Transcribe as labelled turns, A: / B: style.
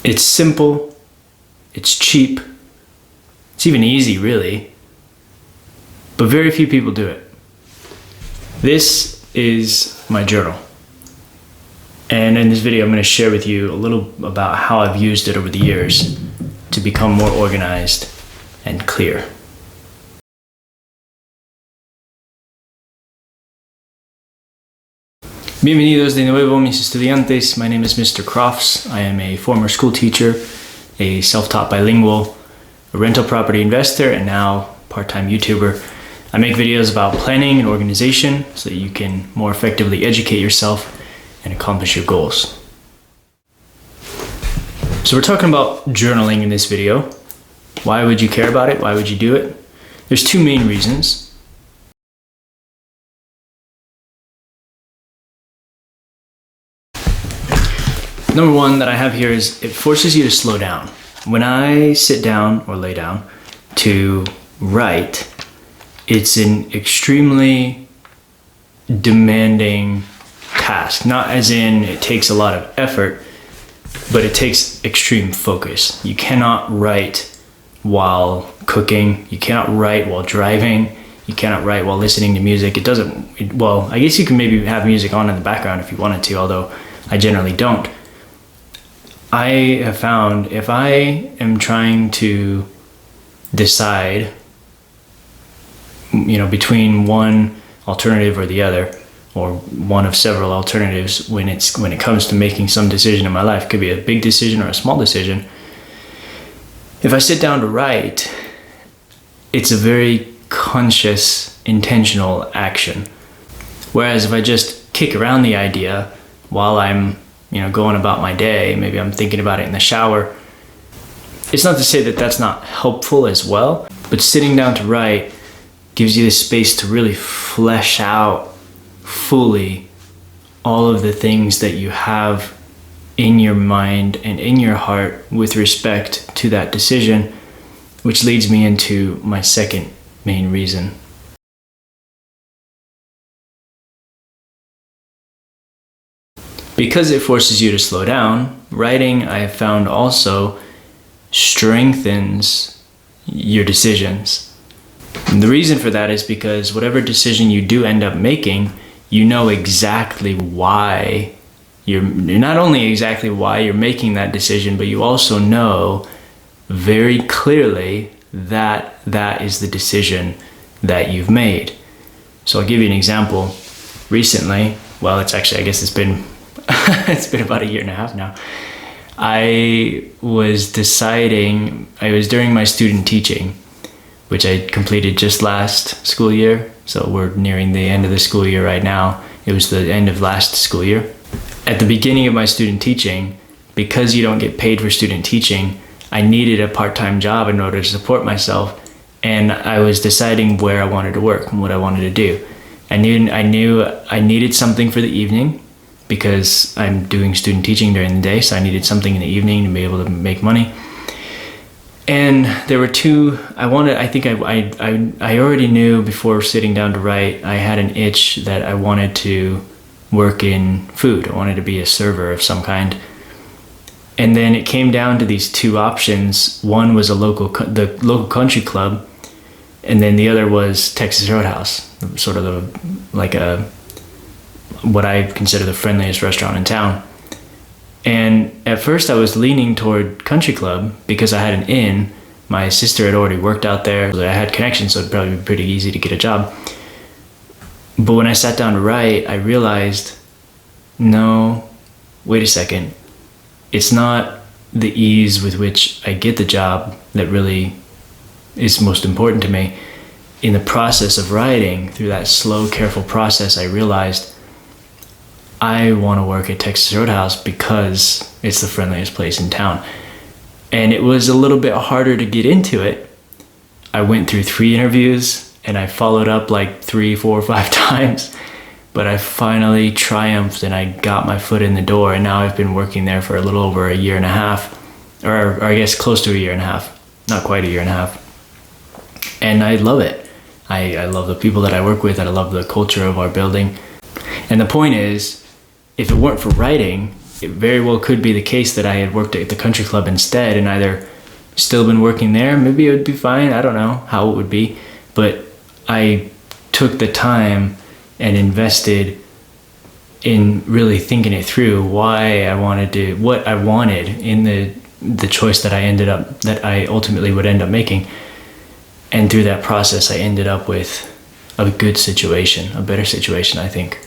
A: It's simple, it's cheap, it's even easy really, but very few people do it. This is my journal. And in this video, I'm going to share with you a little about how I've used it over the years to become more organized and clear. Bienvenidos de nuevo, mis estudiantes. My name is Mr. Crofts. I am a former school teacher, a self-taught bilingual, a rental property investor, and now part-time YouTuber. I make videos about planning and organization so that you can more effectively educate yourself and accomplish your goals. So we're talking about journaling in this video. Why would you care about it? Why would you do it? There's two main reasons. Number one that I have here is it forces you to slow down. When I sit down or lay down to write, it's an extremely demanding task. Not as in it takes a lot of effort, but it takes extreme focus. You cannot write while cooking. You cannot write while driving. You cannot write while listening to music. Well, I guess you can maybe have music on in the background if you wanted to, although I generally don't. I have found if I am trying to decide, between one alternative or the other, or one of several alternatives when it comes to making some decision in my life, it could be a big decision or a small decision. If I sit down to write, it's a very conscious, intentional action. Whereas if I just kick around the idea while I'm going about my day, maybe I'm thinking about it in the shower. It's not to say that that's not helpful as well, but sitting down to write gives you the space to really flesh out fully all of the things that you have in your mind and in your heart with respect to that decision, which leads me into my second main reason. Because it forces you to slow down, writing, I have found, also strengthens your decisions. And the reason for that is because whatever decision you do end up making, you know exactly why you're not only exactly why you're making that decision, but you also know very clearly that that is the decision that you've made. So I'll give you an example. Recently, well, it's been it's been about a year and a half now. I was during my student teaching, which I completed just last school year. So we're nearing the end of the school year right now. It was the end of last school year. At the beginning of my student teaching, because you don't get paid for student teaching, I needed a part-time job in order to support myself. And I was deciding where I wanted to work and what I wanted to do. I knew I needed something for the evening, because I'm doing student teaching during the day, so I needed something in the evening to be able to make money. And there were two, I already knew before sitting down to write, I had an itch that I wanted to work in food. I wanted to be a server of some kind. And then it came down to these two options. One was the local country club, and then the other was Texas Roadhouse, sort of what I consider the friendliest restaurant in town. And at first I was leaning toward Country Club because I had an in. My sister had already worked out there. I had connections, so it'd probably be pretty easy to get a job. But when I sat down to write, I realized, no, wait a second. It's not the ease with which I get the job that really is most important to me. In the process of writing, through that slow, careful process, I realized I want to work at Texas Roadhouse because it's the friendliest place in town. And it was a little bit harder to get into it. I went through 3 interviews and I followed up like 3, 4, 5 times, but I finally triumphed and I got my foot in the door, and now I've been working there for a little over a year and a half, or I guess close to a year and a half, not quite a year and a half. And I love it. I love the people that I work with, and I love the culture of our building. And the point is, if it weren't for writing, It very well could be the case that I had worked at the country club instead and either still been working there, maybe it would be fine, I don't know how it would be, but I took the time and invested in really thinking it through, why I wanted to, what I wanted in the choice that I ultimately would end up making. And through that process, I ended up with a good situation, a better situation, I think.